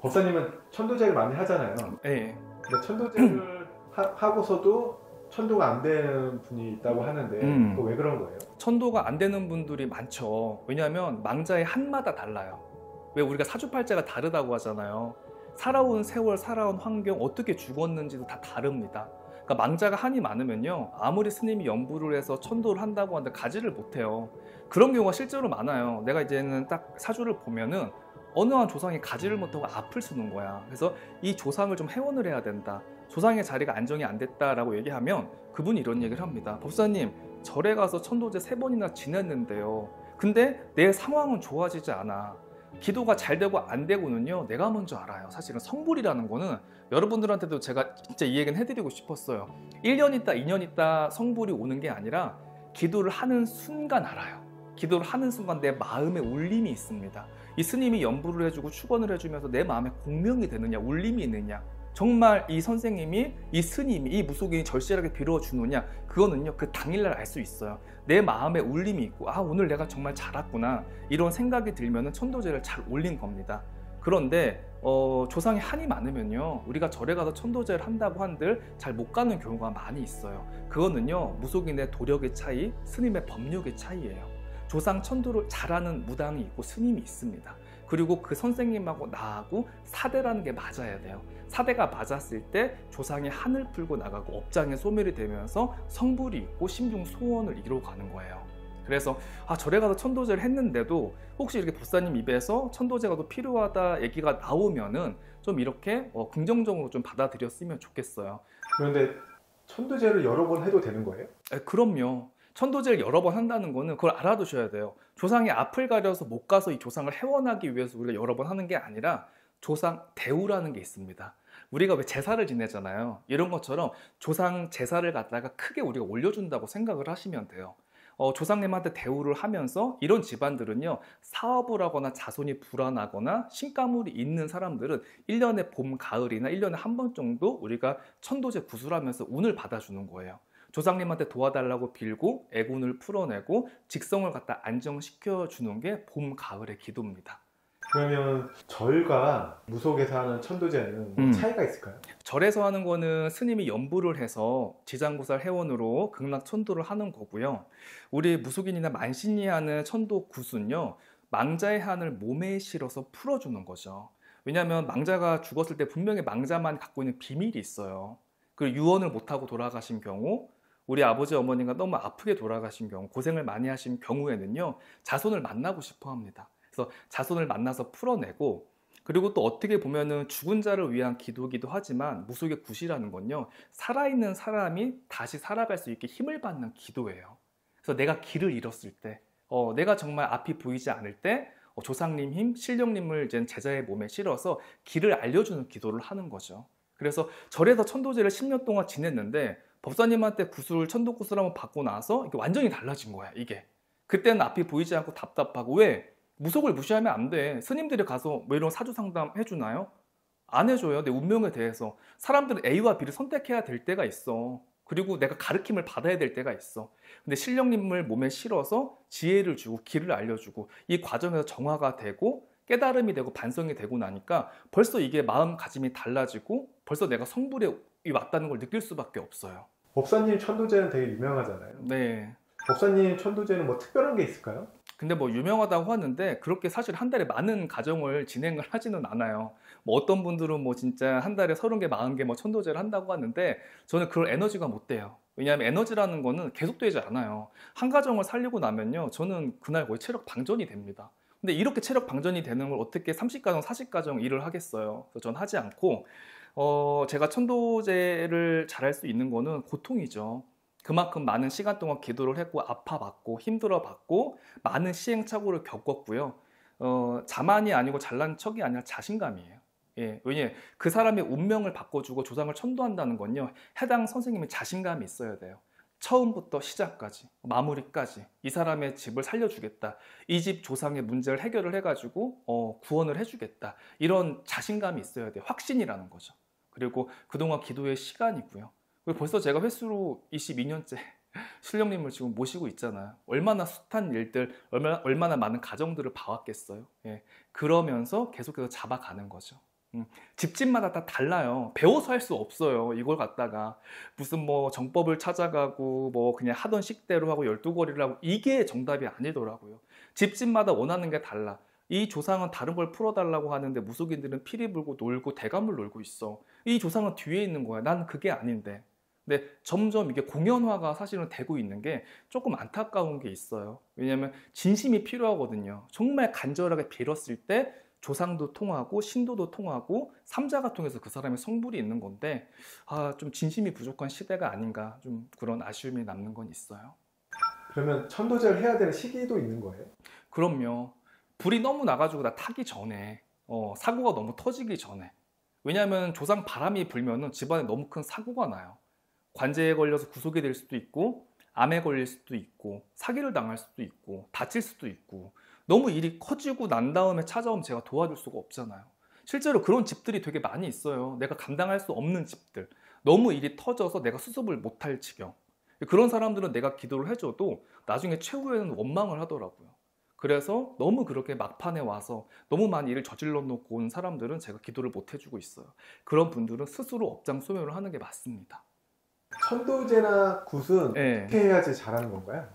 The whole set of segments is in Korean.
법사님은 천도제를 많이 하잖아요. 네. 근데 천도제를 하고서도 천도가 안 되는 분이 있다고 하는데 그거 왜 그런 거예요? 천도가 안 되는 분들이 많죠. 왜냐하면 망자의 한마다 달라요. 왜 우리가 사주팔자가 다르다고 하잖아요. 살아온 세월, 살아온 환경, 어떻게 죽었는지도 다 다릅니다. 그러니까 망자가 한이 많으면요, 아무리 스님이 연부를 해서 천도를 한다고 하는데 가지를 못해요. 그런 경우가 실제로 많아요. 내가 이제는 딱 사주를 보면은 어느 한 조상이 가지를 못하고 앞을 쓰는 거야. 그래서 이 조상을 좀 해원을 해야 된다, 조상의 자리가 안정이 안 됐다라고 얘기하면 그분이 이런 얘기를 합니다. 법사님, 절에 가서 천도제 3번이나 지냈는데요, 근데 내 상황은 좋아지지 않아. 기도가 잘 되고 안 되고는요, 내가 먼저 알아요. 사실은 성불이라는 거는 여러분들한테도 제가 진짜 이 얘기는 해드리고 싶었어요. 1년 있다 2년 있다 성불이 오는 게 아니라 기도를 하는 순간 알아요. 기도를 하는 순간 내 마음에 울림이 있습니다. 이 스님이 연부를 해주고 축원을 해주면서 내 마음에 공명이 되느냐, 울림이 있느냐, 정말 이 선생님이, 이 스님이, 이 무속인이 절실하게 빌어주느냐, 그거는요 그 당일날 알 수 있어요. 내 마음에 울림이 있고, 아 오늘 내가 정말 잘 왔구나, 이런 생각이 들면 천도제를 잘 올린 겁니다. 그런데 조상이 한이 많으면요, 우리가 절에 가서 천도제를 한다고 한들 잘 못 가는 경우가 많이 있어요. 그거는요 무속인의 도력의 차이, 스님의 법력의 차이예요. 조상 천도를 잘하는 무당이 있고 스님이 있습니다. 그리고 그 선생님하고 나하고 사대라는 게 맞아야 돼요. 사대가 맞았을 때 조상이 한을 풀고 나가고 업장에 소멸이 되면서 성불이 있고 심중 소원을 이루어가는 거예요. 그래서 절에 가서 천도제를 했는데도 혹시 이렇게 법사님 입에서 천도제가 더 필요하다 얘기가 나오면은 좀 이렇게 긍정적으로 좀 받아들였으면 좋겠어요. 그런데 천도제를 여러 번 해도 되는 거예요? 그럼요. 천도제를 여러 번 한다는 거는 그걸 알아두셔야 돼요. 조상이 앞을 가려서 못 가서 이 조상을 해원하기 위해서 우리가 여러 번 하는 게 아니라 조상 대우라는 게 있습니다. 우리가 왜 제사를 지내잖아요. 이런 것처럼 조상 제사를 갖다가 크게 우리가 올려준다고 생각을 하시면 돼요. 조상님한테 대우를 하면서, 이런 집안들은요 사업을 하거나 자손이 불안하거나 신가물이 있는 사람들은 1년에 봄, 가을이나 1년에 한 번 정도 우리가 천도제 구술하면서 운을 받아주는 거예요. 조상님한테 도와달라고 빌고 애군을 풀어내고 직성을 갖다 안정시켜 주는 게 봄, 가을의 기도입니다. 그러면 절과 무속에서 하는 천도제는 뭐 차이가 있을까요? 절에서 하는 거는 스님이 연부를 해서 지장구살 해원으로 극락천도를 하는 거고요. 우리 무속인이나 만신이 하는 천도 구순요, 망자의 한을 몸에 실어서 풀어주는 거죠. 왜냐하면 망자가 죽었을 때 분명히 망자만 갖고 있는 비밀이 있어요. 그리고 유언을 못하고 돌아가신 경우, 우리 아버지 어머니가 너무 아프게 돌아가신 경우, 고생을 많이 하신 경우에는요 자손을 만나고 싶어 합니다. 그래서 자손을 만나서 풀어내고, 그리고 또 어떻게 보면은 죽은 자를 위한 기도이기도 하지만 무속의 굿이라는 건요, 살아있는 사람이 다시 살아갈 수 있게 힘을 받는 기도예요. 그래서 내가 길을 잃었을 때, 내가 정말 앞이 보이지 않을 때 조상님 힘, 신령님을 이제 제자의 몸에 실어서 길을 알려주는 기도를 하는 거죠. 그래서 절에서 천도제를 10년 동안 지냈는데 법사님한테 구술, 천도 구술 한번 받고 나서 이게 완전히 달라진 거야, 이게. 그때는 앞이 보이지 않고 답답하고, 왜? 무속을 무시하면 안 돼. 스님들이 가서 뭐 이런 사주 상담 해주나요? 안 해줘요. 내 운명에 대해서. 사람들은 A와 B를 선택해야 될 때가 있어. 그리고 내가 가르침을 받아야 될 때가 있어. 근데 신령님을 몸에 실어서 지혜를 주고 길을 알려주고, 이 과정에서 정화가 되고 깨달음이 되고 반성이 되고 나니까 벌써 이게 마음가짐이 달라지고 벌써 내가 성불에 왔다는 걸 느낄 수밖에 없어요. 법사님 천도제는 되게 유명하잖아요. 네. 법사님 천도제는 뭐 특별한 게 있을까요? 근데 뭐 유명하다고 하는데 그렇게 사실 한 달에 많은 가정을 진행을 하지는 않아요. 뭐 어떤 분들은 뭐 진짜 한 달에 30개, 40개 뭐 천도제를 한다고 하는데 저는 그럴 에너지가 못 돼요. 왜냐하면 에너지라는 거는 계속되지 않아요. 한 가정을 살리고 나면요, 저는 그날 거의 체력 방전이 됩니다. 근데 이렇게 체력 방전이 되는 걸 어떻게 30가정, 40가정 일을 하겠어요. 그래서 전 하지 않고, 제가 천도제를 잘할 수 있는 거는 고통이죠. 그만큼 많은 시간 동안 기도를 했고 아파봤고 힘들어봤고 많은 시행착오를 겪었고요. 자만이 아니고 잘난 척이 아니라 자신감이에요. 예, 왜냐면 그 사람의 운명을 바꿔주고 조상을 천도한다는 건요, 해당 선생님의 자신감이 있어야 돼요. 처음부터 시작까지, 마무리까지 이 사람의 집을 살려주겠다, 이 집 조상의 문제를 해결을 해가지고 구원을 해주겠다, 이런 자신감이 있어야 돼요. 확신이라는 거죠. 그리고 그동안 기도의 시간이고요. 벌써 제가 횟수로 22년째 신령님을 지금 모시고 있잖아요. 얼마나 숱한 일들, 얼마나 많은 가정들을 봐왔겠어요. 예, 그러면서 계속해서 잡아가는 거죠. 집집마다 다 달라요. 배워서 할 수 없어요. 이걸 갖다가 무슨 뭐 정법을 찾아가고 뭐 그냥 하던 식대로 하고 12거리를 하고 이게 정답이 아니더라고요. 집집마다 원하는 게 달라. 이 조상은 다른 걸 풀어달라고 하는데 무속인들은 피리 불고 놀고 대감을 놀고 있어. 이 조상은 뒤에 있는 거야. 난 그게 아닌데. 근데 점점 이게 공연화가 사실은 되고 있는 게 조금 안타까운 게 있어요. 왜냐하면 진심이 필요하거든요. 정말 간절하게 빌었을 때 조상도 통하고 신도도 통하고 삼자가 통해서 그 사람의 성불이 있는 건데 좀 진심이 부족한 시대가 아닌가 좀 그런 아쉬움이 남는 건 있어요. 그러면 천도제를 해야 되는 시기도 있는 거예요? 그럼요. 불이 너무 나가지고 나 타기 전에 사고가 너무 터지기 전에. 왜냐하면 조상 바람이 불면은 집안에 너무 큰 사고가 나요. 관제에 걸려서 구속이 될 수도 있고 암에 걸릴 수도 있고 사기를 당할 수도 있고 다칠 수도 있고 너무 일이 커지고 난 다음에 찾아오면 제가 도와줄 수가 없잖아요. 실제로 그런 집들이 되게 많이 있어요. 내가 감당할 수 없는 집들. 너무 일이 터져서 내가 수습을 못할 지경. 그런 사람들은 내가 기도를 해줘도 나중에 최후에는 원망을 하더라고요. 그래서 너무 그렇게 막판에 와서 너무 많이 일을 저질러 놓고 온 사람들은 제가 기도를 못 해주고 있어요. 그런 분들은 스스로 업장 소멸을 하는 게 맞습니다. 천도제나 굿은 어떻게 해야지 잘하는 건가요?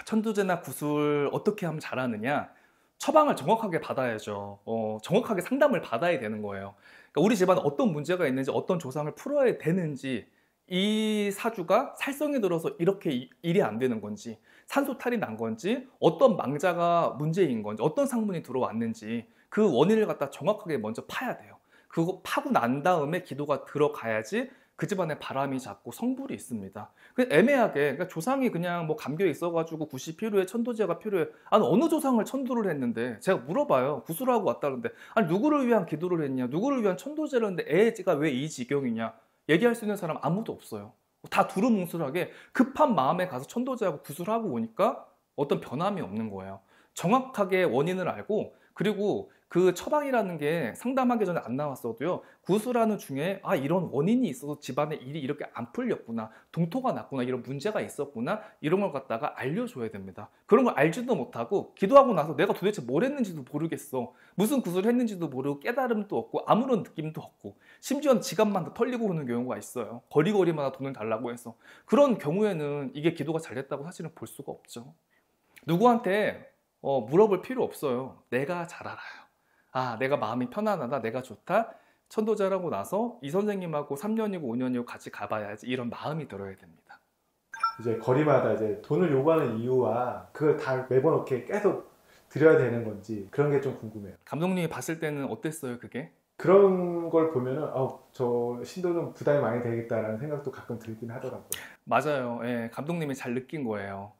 천도제나 굿을 어떻게 하면 잘하느냐? 처방을 정확하게 받아야죠. 정확하게 상담을 받아야 되는 거예요. 그러니까 우리 집안에 어떤 문제가 있는지 어떤 조상을 풀어야 되는지 이 사주가 살성이 들어서 이렇게 일이 안 되는 건지 산소탈이 난 건지 어떤 망자가 문제인 건지 어떤 상문이 들어왔는지 그 원인을 갖다 정확하게 먼저 파야 돼요. 그거 파고 난 다음에 기도가 들어가야지 그 집안에 바람이 잡고 성불이 있습니다. 애매하게 그러니까 조상이 그냥 뭐 감겨 있어가지고 굿이 필요해 천도제가 필요해. 아니 어느 조상을 천도를 했는데 제가 물어봐요. 구슬하고 왔다는데 아니 누구를 위한 기도를 했냐 누구를 위한 천도제를 했는데 애가 왜 이 지경이냐 얘기할 수 있는 사람 아무도 없어요. 다 두루뭉술하게 급한 마음에 가서 천도제하고 구슬하고 오니까 어떤 변함이 없는 거예요. 정확하게 원인을 알고 그리고 그 처방이라는 게 상담하기 전에 안 나왔어도요. 구슬하는 중에 이런 원인이 있어서 집안에 일이 이렇게 안 풀렸구나. 동토가 났구나. 이런 문제가 있었구나. 이런 걸 갖다가 알려줘야 됩니다. 그런 걸 알지도 못하고 기도하고 나서 내가 도대체 뭘 했는지도 모르겠어. 무슨 구슬을 했는지도 모르고 깨달음도 없고 아무런 느낌도 없고 심지어는 지갑만 더 털리고 오는 경우가 있어요. 거리거리마다 돈을 달라고 해서. 그런 경우에는 이게 기도가 잘 됐다고 사실은 볼 수가 없죠. 누구한테 물어볼 필요 없어요. 내가 잘 알아요. 내가 마음이 편안하다, 내가 좋다. 천도제하고 나서 이 선생님하고 3년이고 5년이고 같이 가봐야지 이런 마음이 들어야 됩니다. 이제 거리마다 이제 돈을 요구하는 이유와 그걸 다 매번 이렇게 계속 드려야 되는 건지 그런 게 좀 궁금해요. 감독님이 봤을 때는 어땠어요, 그게? 그런 걸 보면은 저 신도는 부담이 많이 되겠다라는 생각도 가끔 들긴 하더라고요. 맞아요. 예, 감독님이 잘 느낀 거예요.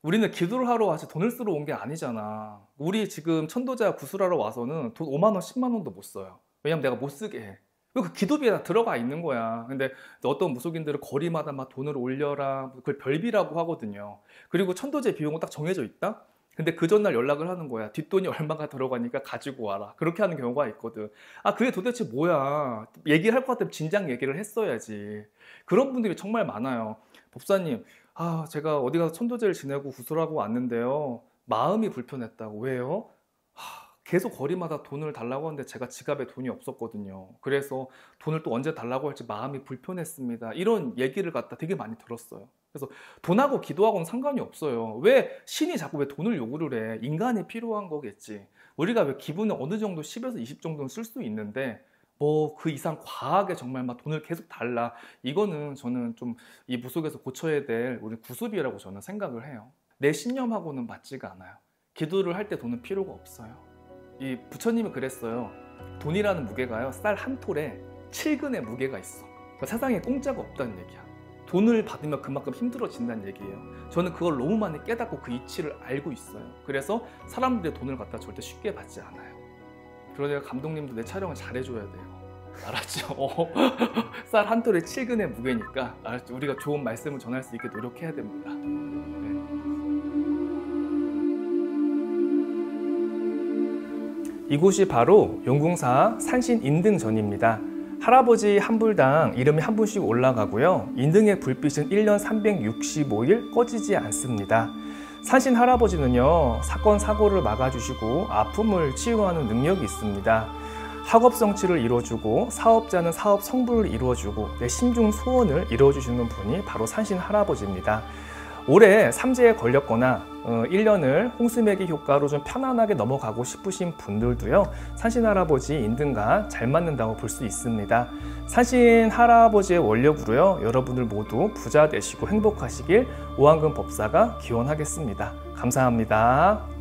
우리는 기도를 하러 와서 돈을 쓰러 온 게 아니잖아. 우리 지금 천도제와 구슬하러 와서는 돈 5만 원, 10만 원도 못 써요. 왜냐면 내가 못 쓰게 해. 그 기도비에 다 들어가 있는 거야. 근데 어떤 무속인들은 거리마다 막 돈을 올려라. 그걸 별비라고 하거든요. 그리고 천도제 비용은 딱 정해져 있다? 근데 그 전날 연락을 하는 거야. 뒷돈이 얼마가 들어가니까 가지고 와라. 그렇게 하는 경우가 있거든. 그게 도대체 뭐야. 얘기를 할 것 같으면 진작 얘기를 했어야지. 그런 분들이 정말 많아요. 법사님, 제가 어디 가서 천도제를 지내고 구슬하고 왔는데요. 마음이 불편했다고. 왜요? 계속 거리마다 돈을 달라고 하는데 제가 지갑에 돈이 없었거든요. 그래서 돈을 또 언제 달라고 할지 마음이 불편했습니다. 이런 얘기를 갖다 되게 많이 들었어요. 그래서 돈하고 기도하고는 상관이 없어요. 왜 신이 자꾸 왜 돈을 요구를 해? 인간이 필요한 거겠지. 우리가 왜 기분을 어느 정도 10에서 20 정도는 쓸 수 있는데 뭐 그 이상 과하게 정말 막 돈을 계속 달라. 이거는 저는 좀 이 무속에서 고쳐야 될 우리 구습이라고 저는 생각을 해요. 내 신념하고는 맞지가 않아요. 기도를 할 때 돈은 필요가 없어요. 이 부처님이 그랬어요. 돈이라는 무게가요. 쌀 한 톨에 7근의 무게가 있어. 그러니까 세상에 공짜가 없다는 얘기야. 돈을 받으면 그만큼 힘들어진다는 얘기예요. 저는 그걸 너무 많이 깨닫고 그 이치를 알고 있어요. 그래서 사람들의 돈을 갖다 절대 쉽게 받지 않아요. 그러니까 감독님도 내 촬영을 잘해줘야 돼요. 알았죠? 쌀 한 톨에 7근의 무게니까 알았죠? 우리가 좋은 말씀을 전할 수 있게 노력해야 됩니다. 이곳이 바로 용궁사 산신 인등전입니다. 할아버지 한 불당 이름이 한 분씩 올라가고요. 인등의 불빛은 1년 365일 꺼지지 않습니다. 산신 할아버지는요, 사건 사고를 막아주시고 아픔을 치유하는 능력이 있습니다. 학업 성취를 이루어주고 사업자는 사업 성불을 이루어주고 내 심중 소원을 이루어주시는 분이 바로 산신 할아버지입니다. 올해 삼재에 걸렸거나 1년을 홍수매기 효과로 좀 편안하게 넘어가고 싶으신 분들도요, 산신 할아버지 인등과 잘 맞는다고 볼 수 있습니다. 산신 할아버지의 원력으로요, 여러분들 모두 부자 되시고 행복하시길 오한근 법사가 기원하겠습니다. 감사합니다.